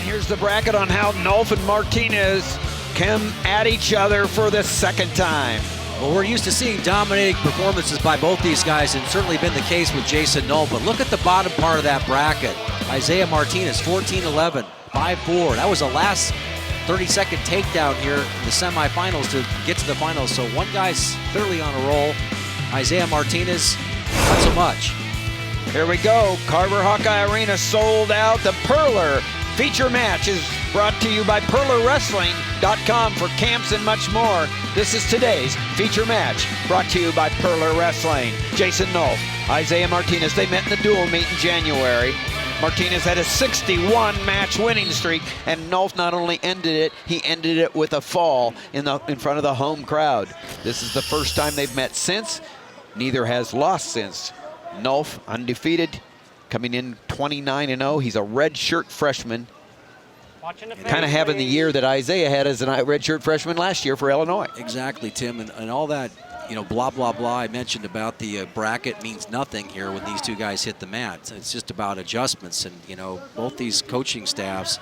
here's the bracket on how Nolf and Martinez come at each other for the second time. Well, we're used to seeing dominating performances by both these guys, and certainly been the case with Jason Nolf. But look at the bottom part of that bracket. Isaiah Martinez, 14-11, 5-4. That was the last 30-second takedown here in the semifinals to get to the finals. So one guy's clearly on a roll. Isaiah Martinez, not so much. Here we go. Carver Hawkeye Arena sold out. The Perler feature match is brought to you by PerlerWrestling.com for camps and much more. This is today's feature match brought to you by Perler Wrestling. Jason Nolf, Isaiah Martinez. They met in the dual meet in January. Martinez had a 61-match winning streak, and Nolf not only ended it, he ended it with a fall in front of the home crowd. This is the first time they've met since. Neither has lost since. Nolf undefeated, coming in 29-0. He's a redshirt freshman, kind of having the year that Isaiah had as a redshirt freshman last year for Illinois. Exactly, Tim, and all that, you know, blah, blah, blah I mentioned about the bracket means nothing here when these two guys hit the mat. It's just about adjustments, and, you know, both these coaching staffs,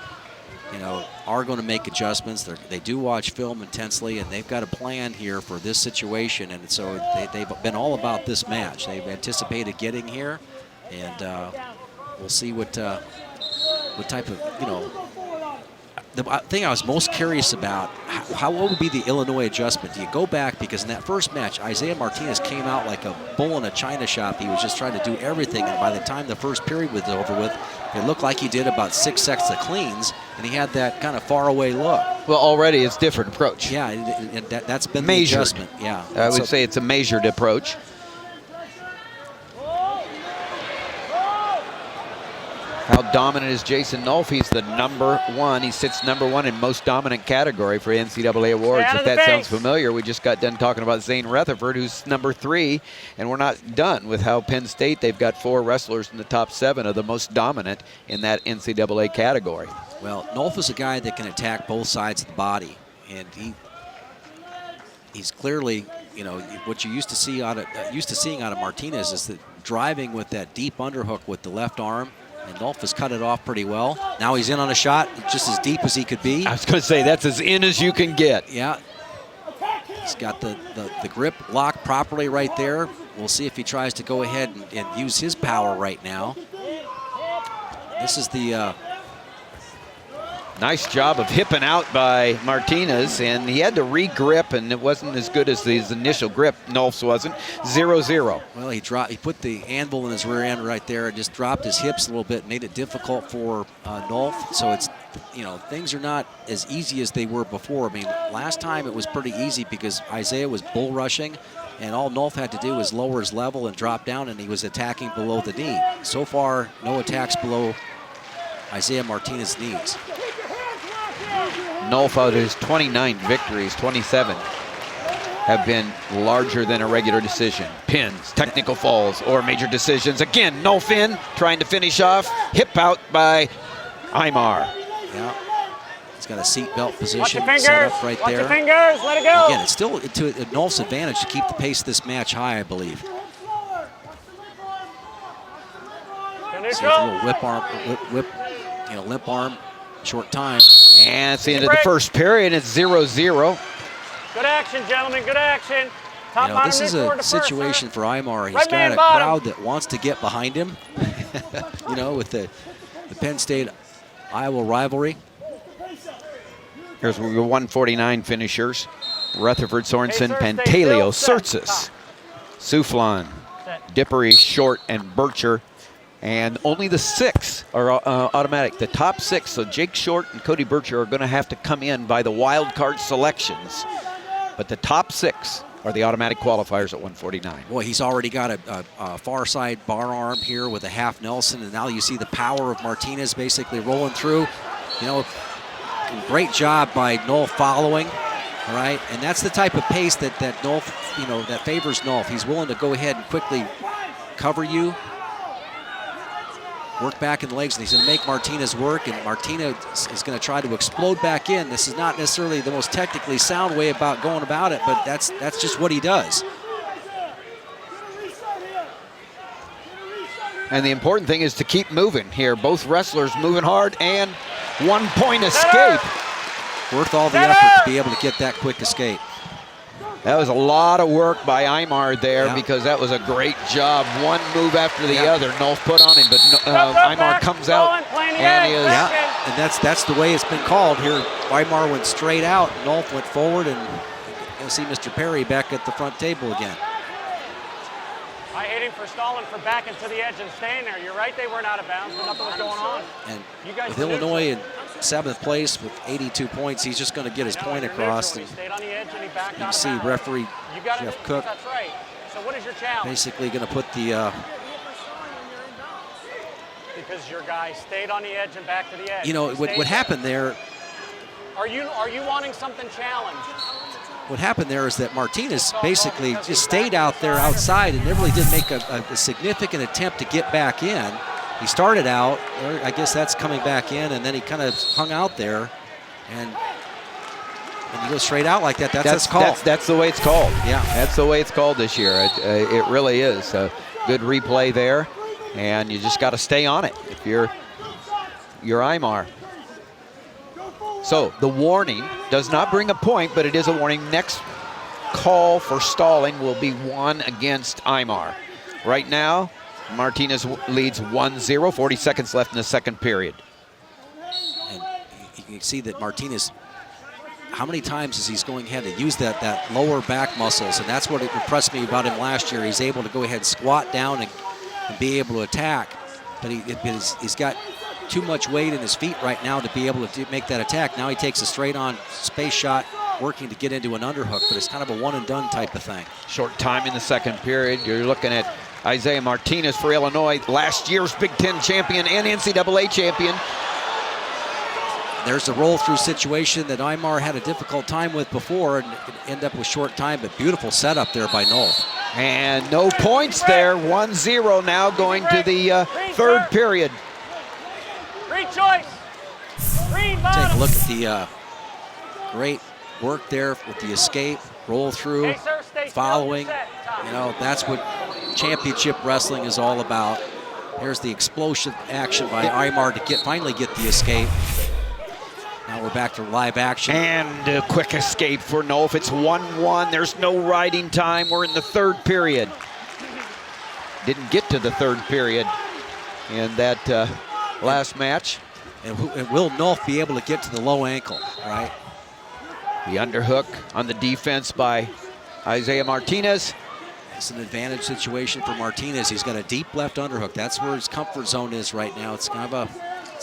you know, are going to make adjustments. They do watch film intensely, and they've got a plan here for this situation, and so they've been all about this match. They've anticipated getting here, and we'll see what type of, you know, the thing I was most curious about, what would be the Illinois adjustment? Do you go back, because in that first match, Isaiah Martinez came out like a bull in a china shop. He was just trying to do everything, and by the time the first period was over with, it looked like he did about 6 sets of cleans, and he had that kind of faraway look. Well, already it's a different approach. Yeah, and that's been measured. The adjustment. Yeah, I would say it's a measured approach. How dominant is Jason Nolf? He's the #1. He sits #1 in most dominant category for NCAA awards. If that sounds familiar, we just got done talking about Zane Rutherford, who's #3, and we're not done with how Penn State, they've got 4 wrestlers in the top 7 of the most dominant in that NCAA category. Well, Nolf is a guy that can attack both sides of the body, and he's clearly, you know, what you used to see seeing out of Martinez is that driving with that deep underhook with the left arm. And Nolf has cut it off pretty well. Now he's in on a shot just as deep as he could be. I was going to say, that's as in as you can get. Yeah. He's got the grip locked properly right there. We'll see if he tries to go ahead and use his power right now. This is the... Nice job of hipping out by Martinez, and he had to re-grip, and it wasn't as good as his initial grip. Nolf's wasn't. 0-0. Well, he put the anvil in his rear end right there and just dropped his hips a little bit, made it difficult for Nolf. So it's, you know, things are not as easy as they were before. I mean, last time it was pretty easy because Isaiah was bull rushing, and all Nolf had to do was lower his level and drop down, and he was attacking below the knee. So far, no attacks below Isaiah Martinez's knees. Nolf, out of his 29 victories, 27 have been larger than a regular decision. Pins, technical falls, or major decisions. Again, Nolf in, trying to finish off. Hip out by Aymar. Yeah, he's got a seat belt position set up right there. Watch your fingers, let it go. Again, it's still to Nolf's advantage to keep the pace of this match high, I believe. See a little whip arm, you know, limp arm. Short time. And it's the end of the first period. It's 0-0. Good action, gentlemen. Good action. You know, this is a situation for Aymar. He's got a crowd that wants to get behind him. You know, with the Penn State-Iowa rivalry. Here's your 149 finishers. Rutherford, Sorensen, Pantaleo, Surtsis, Souflon, Dippery, Short, and Bircher. And only the 6 are automatic. The top 6, so Jake Short and Cody Bircher, are going to have to come in by the wild card selections. But the top 6 are the automatic qualifiers at 149. Boy, he's already got a far side bar arm here with a half Nelson, and now you see the power of Martinez basically rolling through. You know, great job by Nolf following, all right? And that's the type of pace that Nolf, you know, that favors Nolf. He's willing to go ahead and quickly cover you, work back in the legs, and he's going to make Martinez work, and Martinez is going to try to explode back in. This is not necessarily the most technically sound way about going about it, but that's just what he does. And the important thing is to keep moving here. Both wrestlers moving hard, and 1-point escape. Worth all the effort to be able to get that quick escape. That was a lot of work by Aymar there, Yeah. because that was a great job. One move after the other Nolf put on him, but Aymar comes out and is... Yeah, and that's the way it's been called here. Aymar went straight out, Nolf went forward, and you'll see Mr. Perry back at the front table again. I hate him for stalling for backing to the edge and staying there. You're right, they weren't out of bounds, but nothing was going on. And You guys with Illinois in 7th place with 82 points, he's just going to get his point across. And you can see referee Jeff Cook That's right. So what is your challenge? basically going to put the... Because your guy stayed on the edge and back to the edge. you know, what happened there... Are you wanting something challenged? What happened there is that Martinez basically just stayed out there outside and never really did make a significant attempt to get back in. He started out, I guess that's coming back in, and then he kind of hung out there. And when you go straight out like that, that's called. That's the way it's called. Yeah. That's the way it's called this year. It really is. A good replay there, and you just got to stay on it if you're Aymar. So the warning does not bring a point, but it is a warning. Next call for stalling will be one against Aymar. Right now, Martinez leads 1-0, 40 seconds left in the second period. And you can see that Martinez, how many times is he's going ahead to use that lower back muscles, and that's what impressed me about him last year. He's able to go ahead and squat down and be able to attack, but he's got too much weight in his feet right now to be able to make that attack. Now he takes a straight-on space shot, working to get into an underhook, but it's kind of a one-and-done type of thing. Short time in the second period. You're looking at Isaiah Martinez for Illinois, last year's Big Ten champion and NCAA champion. There's a roll-through situation that Aymar had a difficult time with before, and end up with short time, but beautiful setup there by Nolf. And no points there. 1-0 now going to the third period. Green choice. Green bottom. Take a look at the great work there with the escape, roll through, Okay, sir, stay following. still, set. You know, that's what championship wrestling is all about. There's the explosive action by Aymar to finally get the escape. Now we're back to live action. And a quick escape for Nolf. It's 1-1. There's no riding time. We're in the third period. Didn't get to the third period in that last match. And will Nolf be able to get to the low ankle, right? The underhook on the defense by Isaiah Martinez. It's an advantage situation for Martinez. He's got a deep left underhook. That's where his comfort zone is right now. It's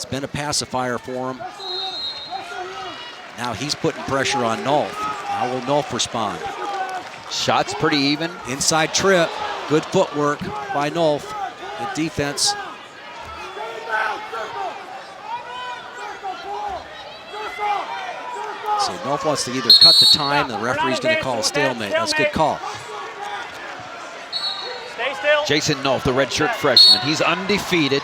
been a pacifier for him. Now he's putting pressure on Nolf. How will Nolf respond? Shots pretty even. Inside trip, good footwork by Nolf. Good defense. So Nolf wants to either cut the time, the referee's going to call a stalemate. That's a good call. Stay still. Jason Nolf, the redshirt freshman. He's undefeated.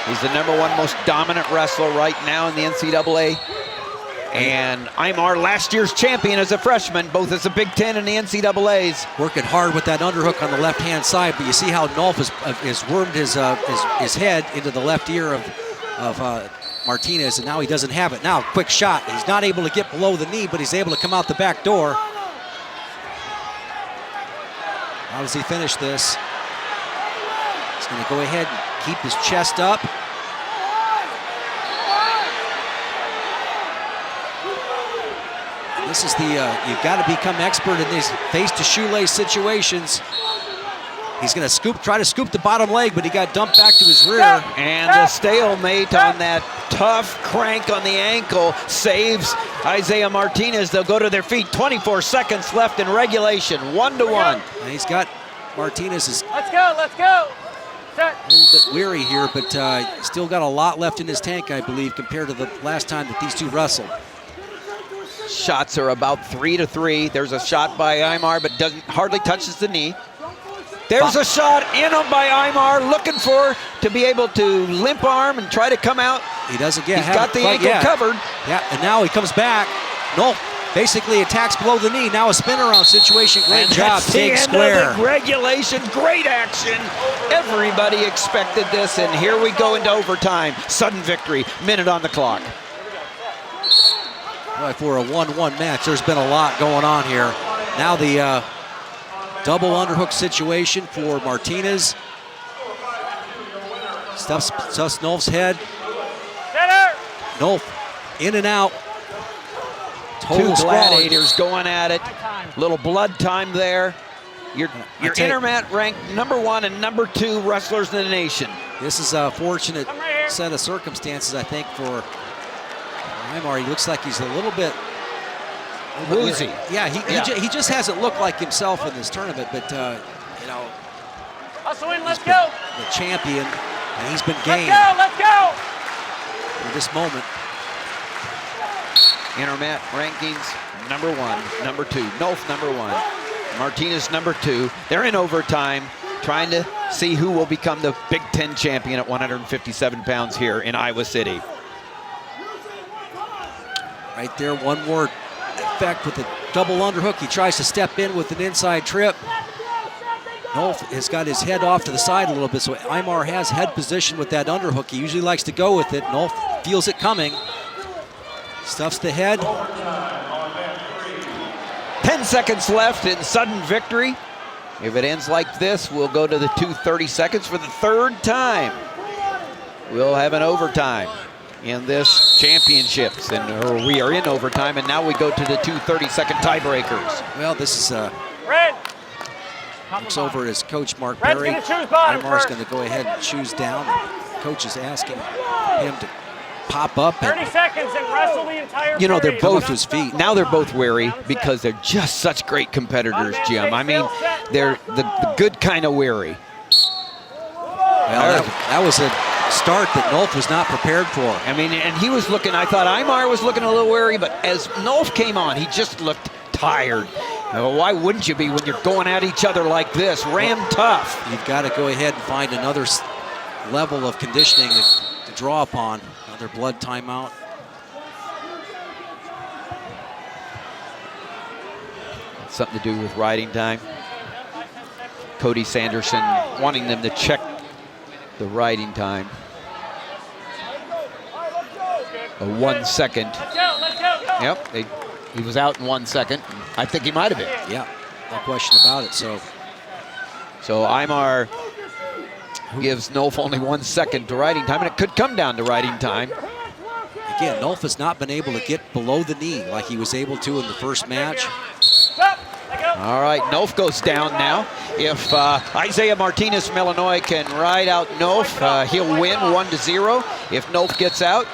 He's the #1 most dominant wrestler right now in the NCAA. And Aymar, last year's champion as a freshman, both as a Big Ten and the NCAAs. Working hard with that underhook on the left-hand side, but you see how Nolf has wormed his head into the left ear of Martinez, and now he doesn't have it. Now, quick shot. He's not able to get below the knee, but he's able to come out the back door. How does he finish this? He's going to go ahead and keep his chest up. This is you've got to become expert in these face-to-shoelace situations. He's going to try to scoop the bottom leg, but he got dumped back to his rear. And the stalemate on that tough crank on the ankle saves Isaiah Martinez. They'll go to their feet. 24 seconds left in regulation. 1-1. And he's got Martinez Let's go. Let's go. Set. a little bit weary here, but still got a lot left in his tank, I believe, compared to the last time that these two wrestled. Shots are about 3-3. There's a shot by Aymar, but hardly touches the knee. There's a shot in him by Aymar, looking to be able to limp arm and try to come out. He doesn't get. He's got the ankle covered. Yeah, and now he comes back. Nolf basically attacks below the knee. Now a spin around situation. Great job, big square. Regulation, great action. Everybody expected this, and here we go into overtime. Sudden victory, minute on the clock. Boy, for a 1-1 match, there's been a lot going on here. Now the double underhook situation for Martinez. Stuffs Nolf's head. Nolf in and out. Two gladiators going at it. Little blood time there. Your intermat ranked _1 and #2 wrestlers in the nation. This is a fortunate set of circumstances, I think, for Imar. He looks like he's a little bit woozy. Yeah, he just hasn't looked like himself in this tournament, but you know, Hustle in, let's go. The champion, and he's been game. Let's go. For this moment. Intermat rankings, #1, #2. Nolf #1, Martinez #2. They're in overtime, trying to see who will become the Big Ten champion at 157 pounds here in Iowa City. Right there, one more effect with the double underhook. He tries to step in with an inside trip. Nolf has got his head off to the side a little bit, so Imar has head position with that underhook. He usually likes to go with it. Nolf feels it coming. Stuffs the head. 10 seconds left in sudden victory. If it ends like this, we'll go to the 2:30 seconds for the third time. We'll have an overtime in this championships, and we are in overtime, and now we go to the 2:30-second tiebreakers. Well, this is Red. looks over as Coach Mark Red's Perry. gonna choose bottom Imar's first. going to go ahead and choose down. Coach is asking him to pop up. 30 seconds and wrestle the entire You know, they're period. both his feet. Now they're both wary because they're just such great competitors, Jim. I mean, they're the good kind of wary. Well, that was a start that Nolf was not prepared for. I mean, and he was looking, I thought Imar was looking a little wary, but as Nolf came on, he just looked tired. Well, why wouldn't you be when you're going at each other like this? Ram tough. You've got to go ahead and find another level of conditioning to draw upon. Another blood timeout. Something to do with riding time. Cody Sanderson wanting them to check the riding time. A 1 second. Let's go. Yep, he was out in 1 second. I think he might have been. Yeah, no question about it. So Imar gives Nolf only 1 second to riding time, and it could come down to riding time. again, Nolf has not been able to get below the knee like he was able to in the first match. All right, Nolf goes down now. If Isaiah Martinez from Illinois can ride out Nolf, he'll win 1-0. If Nolf gets out,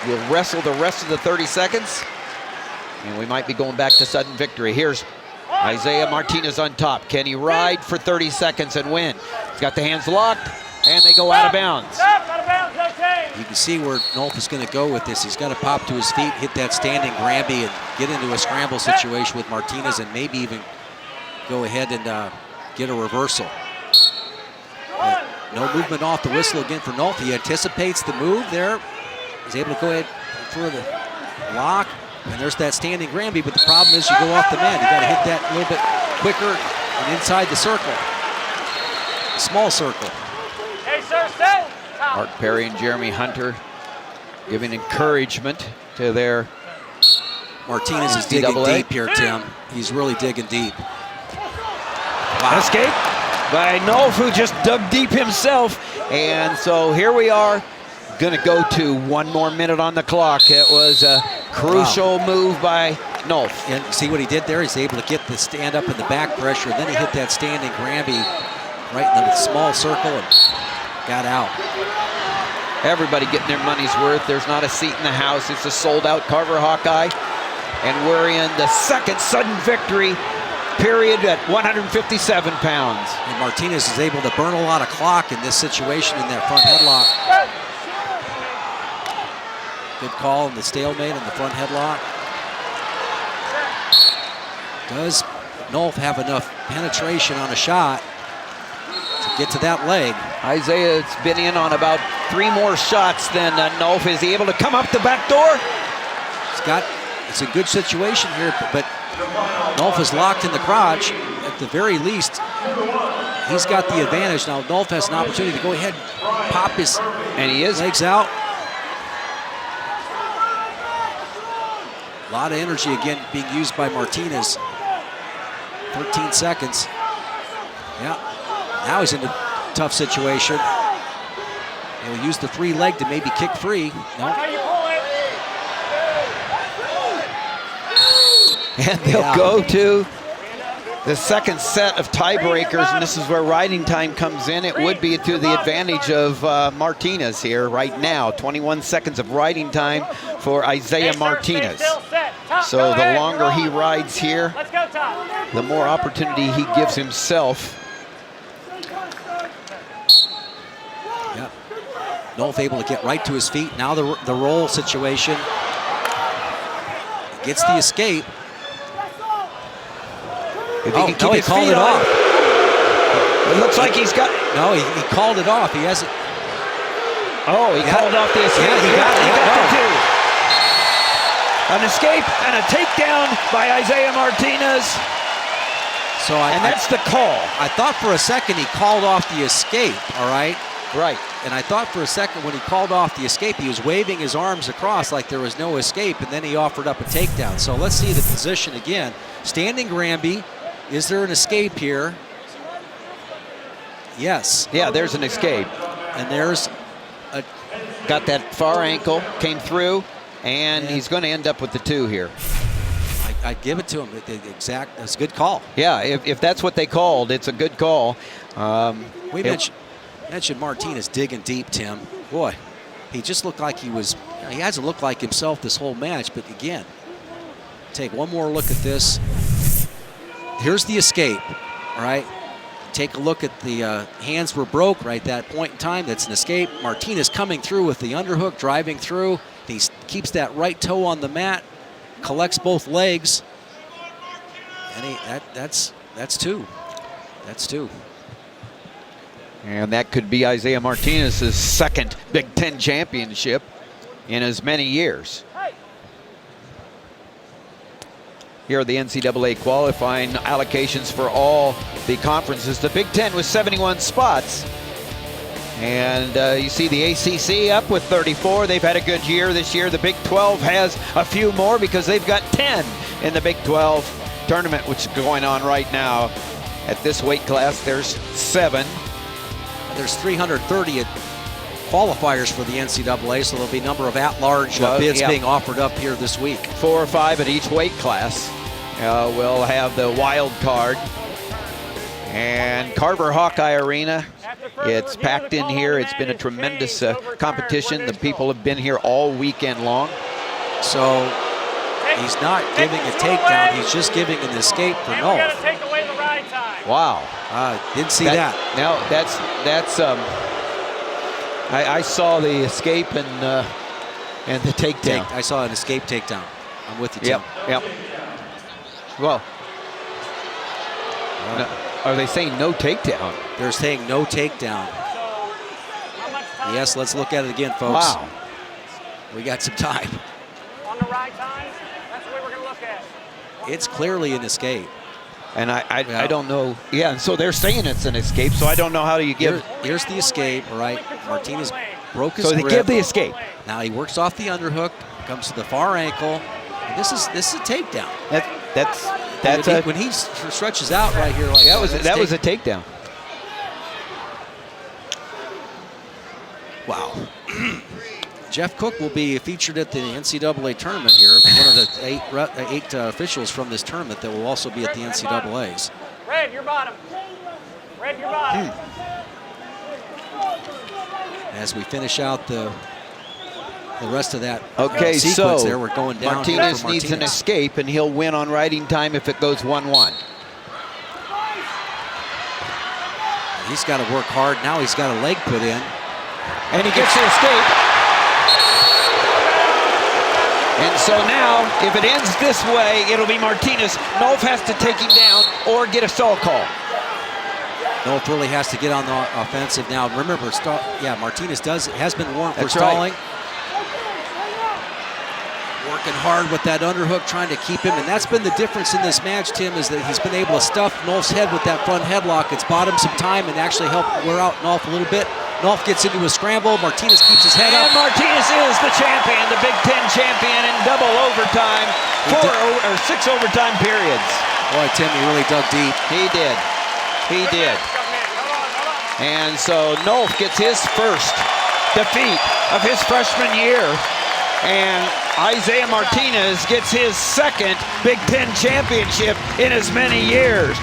we'll wrestle the rest of the 30 seconds. And we might be going back to sudden victory. Here's Isaiah Martinez on top. Can he ride for 30 seconds and win? He's got the hands locked, and they go out of bounds. You can see where Nolf is going to go with this. He's got to pop to his feet, hit that standing Granby, and get into a scramble situation with Martinez, and maybe even go ahead and get a reversal. But no movement off the whistle again for Nolf. He anticipates the move there. He's able to go ahead for the lock. And there's that standing Granby, but the problem is you go off the mat. You got to hit that a little bit quicker and inside the circle. A small circle. Hey, sir, stay. Mark Perry and Jeremy Hunter giving encouragement to their Martinez is digging NCAA. deep here, Tim. He's really digging deep. Wow. Escape by Nolf, who just dug deep himself. And so here we are, going to go to 1 more minute on the clock. It was a crucial move by Nolf. And see what he did there? He's able to get the stand up in the back pressure, and then he hit that standing Granby right in the small circle and got out. Everybody getting their money's worth. There's not a seat in the house. It's a sold-out Carver Hawkeye. And we're in the second sudden victory period at 157 pounds. And Martinez is able to burn a lot of clock in this situation in that front headlock. Good call in the stalemate in the front headlock. Does Nolf have enough penetration on a shot to get to that leg? Isaiah's been in on about 3 more shots than Nolf. Is he able to come up the back door? It's a good situation here, but Nolf is locked in the crotch. At the very least, he's got the advantage. Now Nolf has an opportunity to go ahead, pop his legs out. A lot of energy again being used by Martinez. 13 seconds. Yeah, now he's in a tough situation. He'll use the free leg to maybe kick free. No. And they'll go to the second set of tiebreakers, and this is where riding time comes in. It would be to the advantage of Martinez here right now. 21 seconds of riding time for Isaiah Martinez. So the longer he rides here, the more opportunity he gives himself. Yep. Nolf able to get right to his feet. Now the roll situation. Gets the escape. If he can keep he his called feet it off. It looks like he's got. No, he called it off. He hasn't. Oh, he called off the escape. Yeah, he got the two. An escape and a takedown by Isaiah Martinez. So that's the call. I thought for a second he called off the escape. All right. Right. And I thought for a second when he called off the escape, he was waving his arms across like there was no escape, and then he offered up a takedown. So let's see the position again. Standing Granby. Is there an escape here? Yes. Yeah, there's an escape. And there's a... Got that far ankle, came through, and he's going to end up with the two here. I'd give it to him. That's a good call. Yeah, if that's what they called, it's a good call. We mentioned Martinez digging deep, Tim. Boy, he just looked like he hasn't looked like himself this whole match, but again, take one more look at this. Here's the escape, all right? Take a look at the hands were broke right at that point in time. That's an escape. Martinez coming through with the underhook, driving through. He keeps that right toe on the mat, collects both legs, and that's two. That's two. And that could be Isaiah Martinez's second Big Ten championship in as many years. Here are the NCAA qualifying allocations for all the conferences. The Big Ten with 71 spots. And you see the ACC up with 34. They've had a good year this year. The Big 12 has a few more because they've got 10 in the Big 12 tournament, which is going on right now. At this weight class, there's 7. There's 330 qualifiers for the NCAA, so there'll be a number of at-large bids being offered up here this week. 4 or 5 at each weight class. We'll have the wild card. And Carver Hawkeye Arena, it's packed in here. It's been a tremendous competition. The people have been here all weekend long. So he's not giving a takedown. He's just giving an escape for Nolf. Wow. Didn't see that. No, that's I saw the escape and the takedown. I saw an escape takedown. I'm with you, Tim. Yep. Well, no, are they saying no takedown? They're saying no takedown. Yes, let's look at it again, folks. Wow. We got some time. On the right time, that's what we're going to look at. It's clearly an escape. And I don't know. Yeah, and so they're saying it's an escape, so I don't know how do you give. Here's the escape, all right? Martinez broke his grip. So they give the escape. Now he works off the underhook, comes to the far ankle. And this is a takedown. That's when he stretches out right here like that was a takedown. Wow. Jeff Cook will be featured at the NCAA tournament here. One of the eight officials from this tournament that will also be at the NCAAs. Red, your bottom. Red, your bottom. As we finish out the rest of that sequence so there, we're going down. Martinez needs an escape, and he'll win on riding time if it goes 1-1. He's got to work hard. Now he's got a leg put in. And he gets the escape. And so now, if it ends this way, it'll be Martinez. Nolf has to take him down or get a stall call. Nolf really has to get on the offensive now. Remember, Martinez has been warned for That's stalling. Right. Working hard with that underhook, trying to keep him, and that's been the difference in this match, Tim, is that he's been able to stuff Nolf's head with that front headlock. It's bought him some time and actually helped wear out Nolf a little bit. Nolf gets into a scramble. Martinez keeps his head up. And Martinez is the champion, the Big Ten champion in double overtime, 6 overtime periods. Boy, Tim, he really dug deep. He did. He did. And so Nolf gets his first defeat of his freshman year. And Isaiah Martinez gets his second Big Ten championship in as many years.